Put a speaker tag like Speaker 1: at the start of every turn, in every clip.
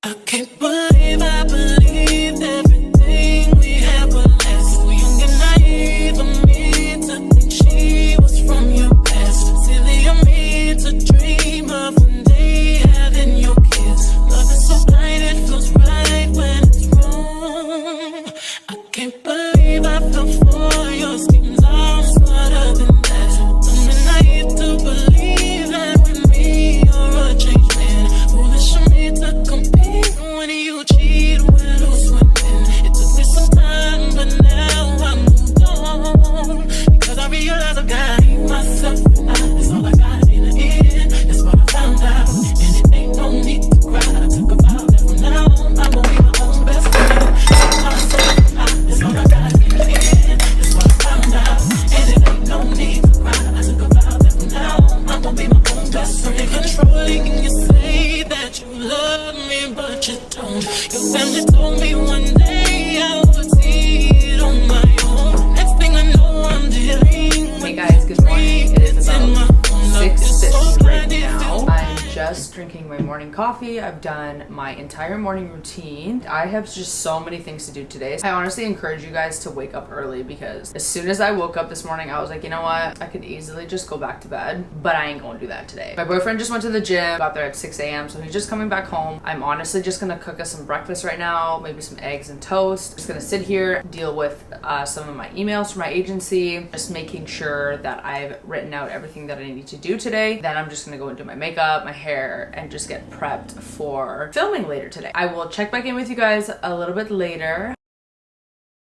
Speaker 1: I can't believe I believed everything we had was last. So young and naive of me to think she was from your past. Silly of me to dream of one day having your kids. Love is so blind, it feels right when it's wrong. I can't believe I fell for your schemes. I'm smarter than that. Dumb and naive to believe that with me you're a changed man. Foolish of me to compete when you cheat, when who's winning. It took me some time, but now I moved on. Because I realize I gotta hate myself, and that's all I got in the end. That's what I found out, and it ain't no need to cry. I took a vow that from now on I'm gonna be my own best friend. Hate myself, and that's all I got in the end. That's what I found out, and it ain't no need to cry. I took a vow that from now on I'm gonna be my own best friend. Controlling, you say that you love me, but you don't. Your family told me one day I would see it on my own. Next thing I know, I'm dealing with.
Speaker 2: Hey guys, good morning. It is about 6:50 right now. I'm just drinking my morning coffee. I've done my entire morning routine. I have just so many things to do today. I honestly encourage you guys to wake up early because as soon as I woke up this morning, I was like, you know what? I could easily just go back to bed, but I ain't gonna do that today. My boyfriend just went to the gym, got there at 6 a.m. So he's just coming back home. I'm honestly just gonna cook us some breakfast right now, maybe some eggs and toast. Just gonna sit here, deal with some of my emails from my agency, just making sure that I've written out everything that I need to do today. Then I'm just gonna go and do my makeup, my hair, and just get prepped for filming later today. I will check back in with you guys a little bit later.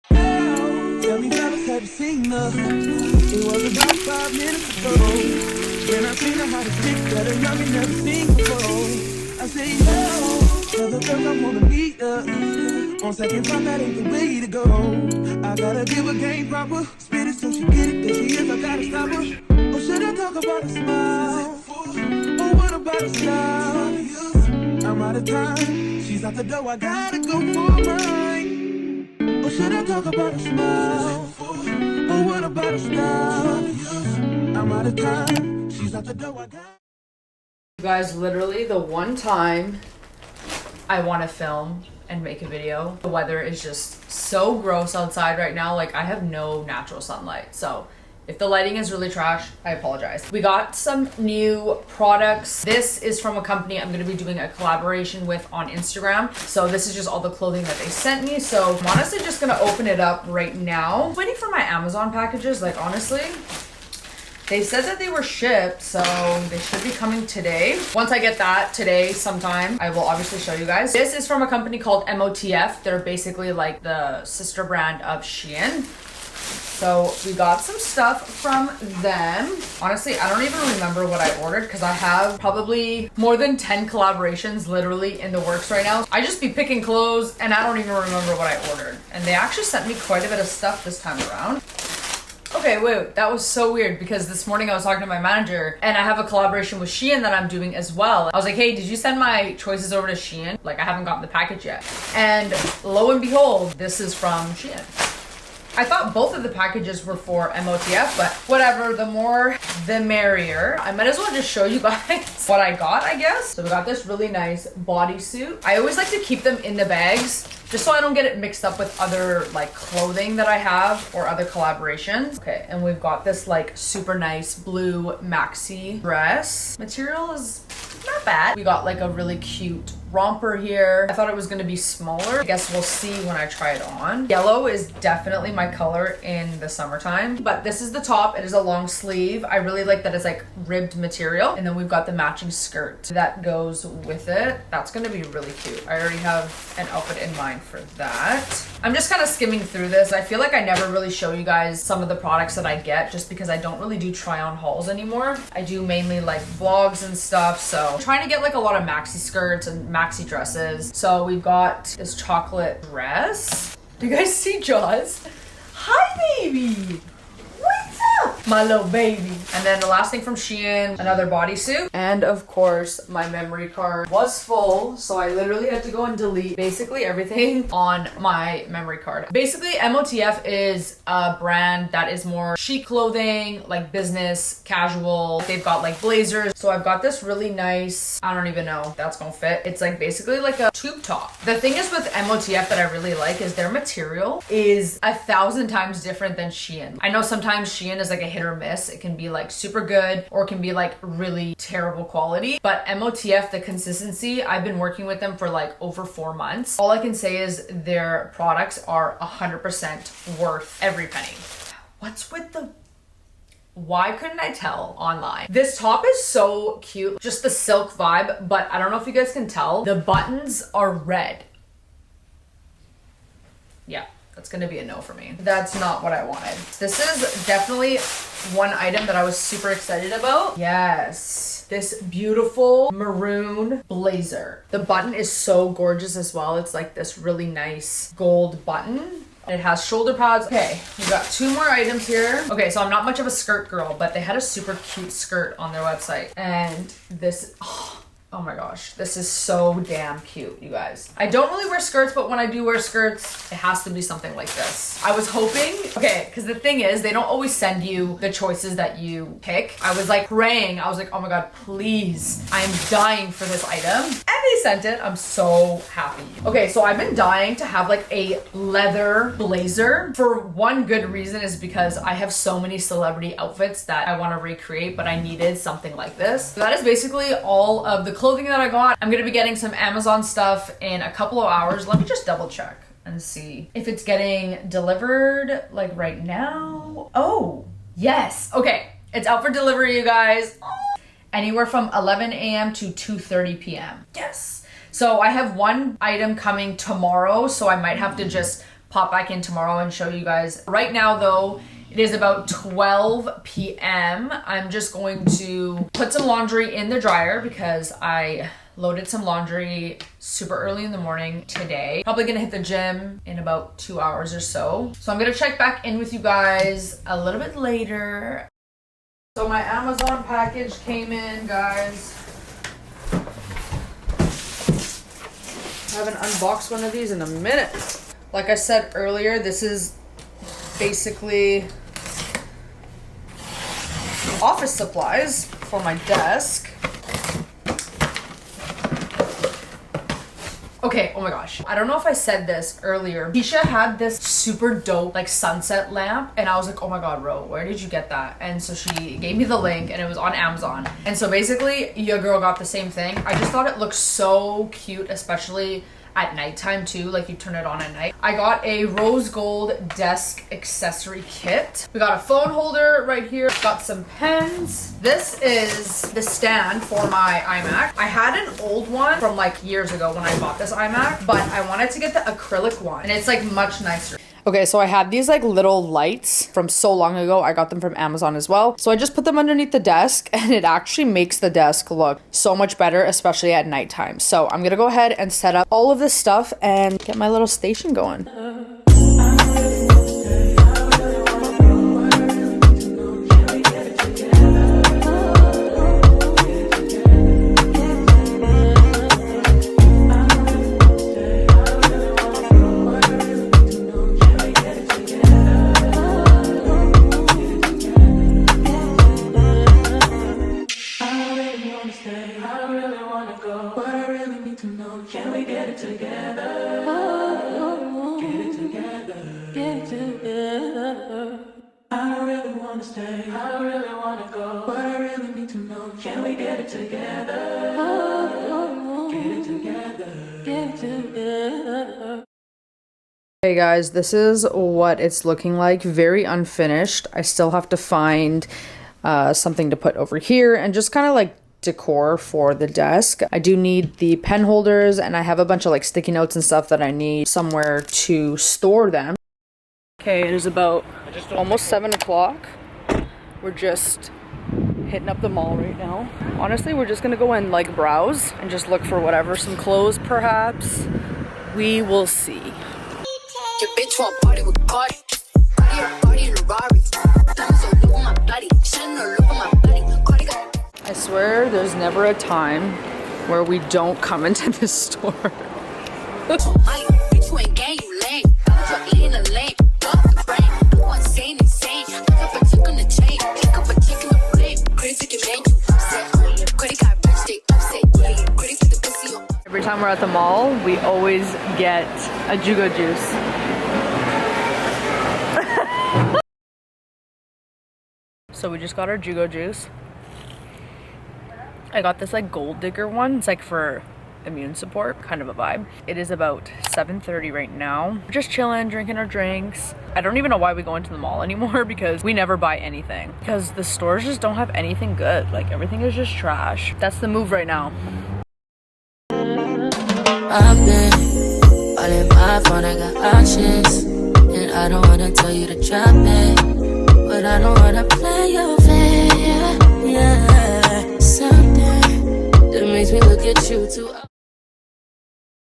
Speaker 3: Tell me, fellas, have you seen her? It was about 5 minutes ago. When I seen her, how to stick better, love me, never seen before. I say, yo, tell the girls I wanna meet her. On second thought, that ain't the way to go. I gotta give her game proper. Spit it so she get it, there she is, I gotta stop her. Or should I talk about a smile? Or what about a style? I'm out of time, she's out the door, I gotta go for mine. Or should I talk about a smile? Or what about a style? I'm out of time, she's out the door, I got.
Speaker 2: You guys, literally the one time I want to film and make a video, the weather is just so gross outside right now. Like, I have no natural sunlight, so if the lighting is really trash, I apologize. We got some new products. This is from a company I'm gonna be doing a collaboration with on Instagram. So this is just all the clothing that they sent me. So I'm honestly just gonna open it up right now. I'm waiting for my Amazon packages, like honestly. They said that they were shipped, so they should be coming today. Once I get that today sometime, I will obviously show you guys. This is from a company called MOTF. They're basically like the sister brand of Shein. So we got some stuff from them. Honestly, I don't even remember what I ordered because I have probably more than 10 collaborations literally in the works right now. I just be picking clothes and I don't even remember what I ordered. And they actually sent me quite a bit of stuff this time around. Okay, wait, that was so weird because this morning I was talking to my manager and I have a collaboration with Shein that I'm doing as well. I was like, hey, did you send my choices over to Shein? Like, I haven't gotten the package yet. And lo and behold, this is from Shein. I thought both of the packages were for MOTF, but whatever, the more the merrier. I might as well just show you guys what I got, I guess. So we got this really nice bodysuit. I always like to keep them in the bags just so I don't get it mixed up with other like clothing that I have or other collaborations. Okay, and we've got this like super nice blue maxi dress. Material is not bad. We got like a really cute romper here. I thought it was gonna be smaller. I guess we'll see when I try it on. Yellow is definitely my color in the summertime, but this is the top. It is a long sleeve. I really like that it's like ribbed material. And then we've got the matching skirt that goes with it. That's gonna be really cute. I already have an outfit in mind for that. I'm just kind of skimming through this. I feel like I never really show you guys some of the products that I get just because I don't really do try on hauls anymore. I do mainly like vlogs and stuff. So I'm trying to get like a lot of maxi skirts and maxi dresses. So we've got this chocolate dress. Do you guys see Jaws? Hi, baby. What's up? My little baby. And then the last thing from Shein, another bodysuit. And of course, my memory card was full, so I literally had to go and delete basically everything on my memory card. Basically, MOTF is a brand that is more chic clothing, like business, casual. They've got like blazers. So I've got this really nice, I don't even know if that's gonna fit. It's like basically like a tube top. The thing is with MOTF that I really like is their material is 1,000 times different than Shein. I know sometimes Shein is like a hit or miss. It can be like super good or it can be like really terrible quality. But MOTF, the consistency, I've been working with them for like over 4 months. All I can say is their products are 100% worth every penny. What's with the... Why couldn't I tell online? This top is so cute. Just the silk vibe, but I don't know if you guys can tell. The buttons are red. Yeah, that's gonna be a no for me. That's not what I wanted. This is definitely one item that I was super excited about. Yes, this beautiful maroon blazer. The button is so gorgeous as well. It's like this really nice gold button. It has shoulder pads. Okay, we got 2 more items here. Okay, so I'm not much of a skirt girl, but they had a super cute skirt on their website. And this, oh my gosh, this is so damn cute, you guys. I don't really wear skirts, but when I do wear skirts, it has to be something like this. I was hoping, okay, because the thing is, they don't always send you the choices that you pick. I was like praying, I was like, oh my God, please, I am dying for this item. And they sent it, I'm so happy. Okay, so I've been dying to have like a leather blazer. For one good reason is because I have so many celebrity outfits that I want to recreate, but I needed something like this. So that is basically all of the clothing that I got. I'm gonna be getting some Amazon stuff in a couple of hours. Let me just double check and see if it's getting delivered like right now. Oh, yes. Okay, it's out for delivery, you guys. Anywhere from 11 a.m. to 2:30 p.m. Yes. So I have one item coming tomorrow, so I might have to just pop back in tomorrow and show you guys. Right now though, it is about 12 p.m. I'm just going to put some laundry in the dryer because I loaded some laundry super early in the morning today. Probably gonna hit the gym in about 2 hours or so. So I'm gonna check back in with you guys a little bit later. So my Amazon package came in, guys. I haven't unboxed one of these in a minute. Like I said earlier, this is basically office supplies for my desk. Okay, oh my gosh. I don't know if I said this earlier. Keisha had this super dope like sunset lamp and I was like, oh my God, Ro, where did you get that? And so she gave me the link and it was on Amazon. And so basically your girl got the same thing. I just thought it looked so cute, especially at nighttime too, like you turn it on at night. I got a rose gold desk accessory kit. We got a phone holder right here. Got some pens. This is the stand for my iMac. I had an old one from like years ago when I bought this iMac, but I wanted to get the acrylic one and it's like much nicer. Okay, so I have these like little lights from so long ago. I got them from Amazon as well. So I just put them underneath the desk and it actually makes the desk look so much better, especially at nighttime. So I'm gonna go ahead and set up all of this stuff and get my little station going. Hey guys, this is what it's looking like. Very unfinished. I still have to find something to put over here and just kind of like decor for the desk. I do need the pen holders and I have a bunch of like sticky notes and stuff that I need somewhere to store them. Okay, it is about almost 7 o'clock. We're just hitting up the mall right now. Honestly, we're just gonna go and like browse and just look for whatever, some clothes perhaps. We will see.
Speaker 4: Your bitch want party with Cardi. Party in a Rari. Diamonds so blue on my body.
Speaker 2: I swear there's never a time where we don't come into this store. Every time we're at the mall, we always get a Jugo juice. So we just got our Jugo juice. I got this like gold digger one. It's like for immune support, kind of a vibe. It is about 7:30 right now. We're just chilling, drinking our drinks. I don't even know why we go into the mall anymore because we never buy anything. Because the stores just don't have anything good. Like everything is just trash. That's the move right now.
Speaker 4: I've been all in my phone, I got options. And I don't wanna tell you to drop it, but I don't wanna play your fair. Yeah, something that makes me look at you too.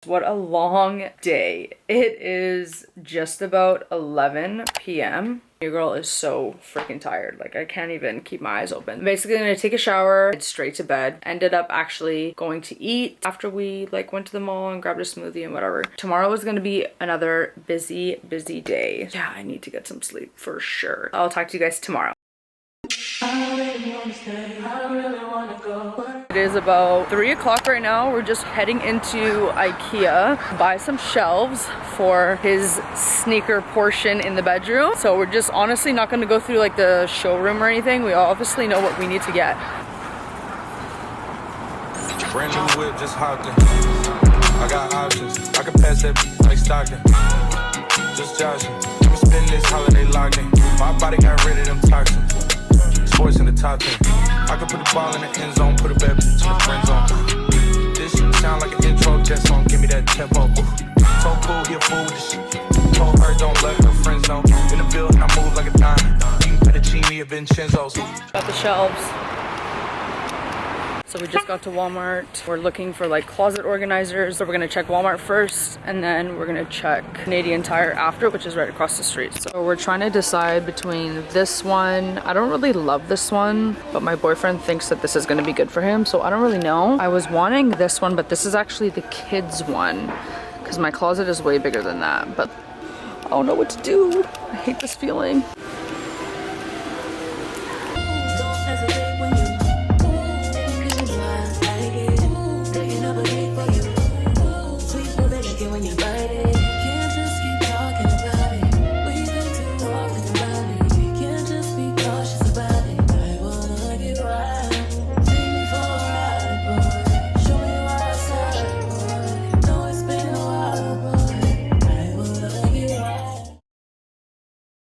Speaker 2: What a long day. It is just about 11 p.m. Your girl is so freaking tired. Like I can't even keep my eyes open. Basically I'm gonna take a shower, head straight to bed. Ended up actually going to eat after we like went to the mall and grabbed a smoothie and whatever. Tomorrow is gonna be another busy day. Yeah, I need to get some sleep for sure. I'll talk to you guys tomorrow. It is about 3 o'clock right now. We're just heading into IKEA, buy some shelves for his sneaker portion in the bedroom. So we're just honestly not going to go through like the showroom or anything. We obviously know what we need to get.
Speaker 5: Brand new whip, just hopped in. I got options. I can pass that like Stockton. Just joshing. I'ma spend this holiday locked in. My body got rid of them toxins. Sports in the top 10. I can put the ball in the end zone, put a bad bitch in the friend zone. This shit sound like an intro jet song, give me that tempo. Told cool, he a fool with the shit. Told her don't let her friends know. In the building, I move like a dime. Eating fettuccine at Vincenzo's.
Speaker 2: Got the shelves. So we just got to Walmart. We're looking for like closet organizers. So we're gonna check Walmart first and then we're gonna check Canadian Tire after, which is right across the street. So we're trying to decide between this one. I don't really love this one, but my boyfriend thinks that this is gonna be good for him. So I don't really know. I was wanting this one, but this is actually the kids one because my closet is way bigger than that. But I don't know what to do. I hate this feeling.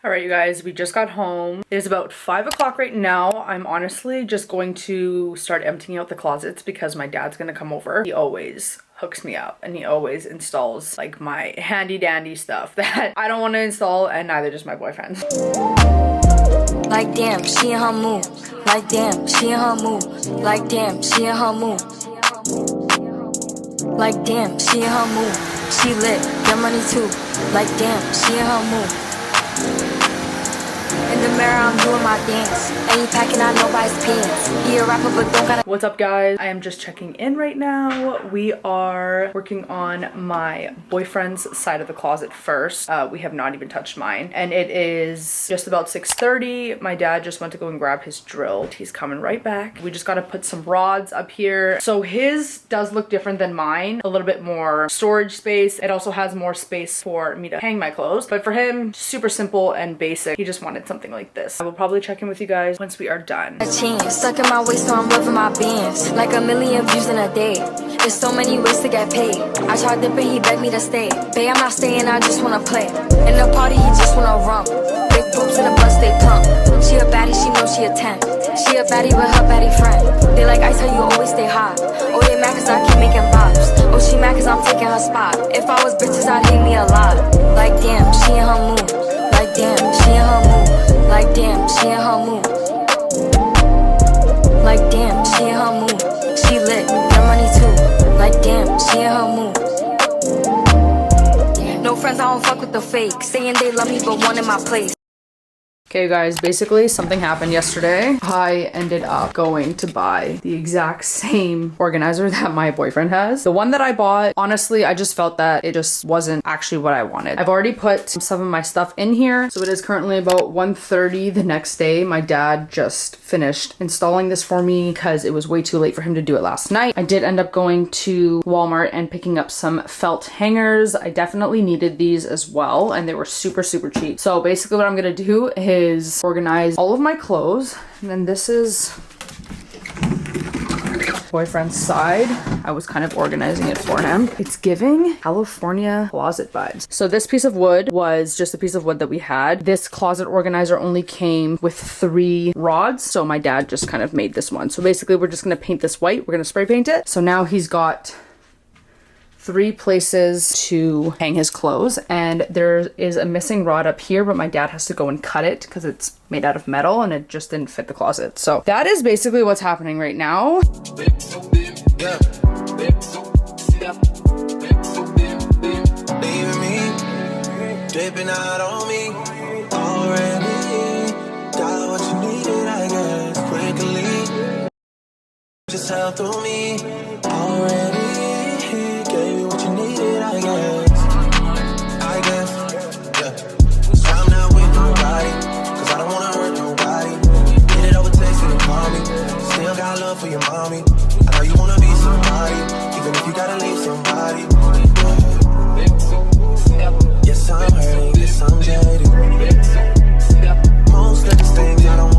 Speaker 2: Alright you guys, we just got home. It is about 5 o'clock right now. I'm honestly just going to start emptying out the closets because my dad's gonna come over. He always hooks me up and he always installs like my handy dandy stuff that I don't want to install and neither does my boyfriend.
Speaker 4: Like damn, she in her mood. Like damn, she in her mood. Like damn, she in her mood. Like damn, she in her mood. She lit, get money too. Like damn, she in her mood. In the mirror, I'm doing my dance. Ain't packing out nobody's pants. He a rapper, but don't gotta.
Speaker 2: What's up, guys? I am just checking in right now. We are working on my boyfriend's side of the closet first. We have not even touched mine. And it is just about 6:30. My dad just went to go and grab his drill. He's coming right back. We just gotta put some rods up here. So his does look different than mine. A little bit more storage space. It also has more space for me to hang my clothes. But for him, super simple and basic. He just wanted something like this. I will probably check in with you guys once we are done.
Speaker 4: A chain stuck in my waist, so I'm loving my bands. Like a million views in a day. There's so many ways to get paid. I tried dipping, he begged me to stay. Babe, I'm not staying, I just wanna play. In the party, he just wanna rump. Big boobs in the bus, they plump. She a baddie, she knows she a 10. She a baddie with her baddie friend. They like ice, how you always stay hot. Oh, they mad cause I keep making bops. Oh, she mad cause I'm taking her spot. If I was bitches, I'd hate me a lot. Like damn, she in her mood. Like damn, she in her mood. Like damn, she in her mood. Like damn, she in her mood. She lit, get money too. Like damn, she in her mood. No friends, I don't fuck with the fake. Saying they love me, but one in my place.
Speaker 2: Okay guys, basically something happened yesterday. I ended up going to buy the exact same organizer that my boyfriend has. The one that I bought, honestly, I just felt that it just wasn't actually what I wanted. I've already put some of my stuff in here. So it is currently about 1:30 the next day. My dad just finished installing this for me because it was way too late for him to do it last night. I did end up going to Walmart and picking up some felt hangers. I definitely needed these as well, and they were super cheap. So basically what I'm gonna do is organize all of my clothes, and then this is boyfriend's side. I was kind of organizing it for him. It's giving California closet vibes. So this piece of wood was just a piece of wood that we had. This closet organizer only came with 3 rods, so my dad just kind of made this one. So basically we're just gonna paint this white. We're gonna spray paint it. So now he's got 3 places to hang his clothes, and there is a missing rod up here, but my dad has to go and cut it because it's made out of metal and it just didn't fit the closet. So that is basically what's happening right now.
Speaker 3: Dripping out on me already. Got what you needed, I guess, quickly. Just help through me already. Gave you what you needed, I guess. Yeah. So I'm not with nobody, cause I don't wanna hurt nobody. Get it over text and call me. Still got love for your mommy. I know you wanna be somebody, even if you gotta leave somebody. Yes, I'm hurting, yes, I'm jaded. Most of these things I don't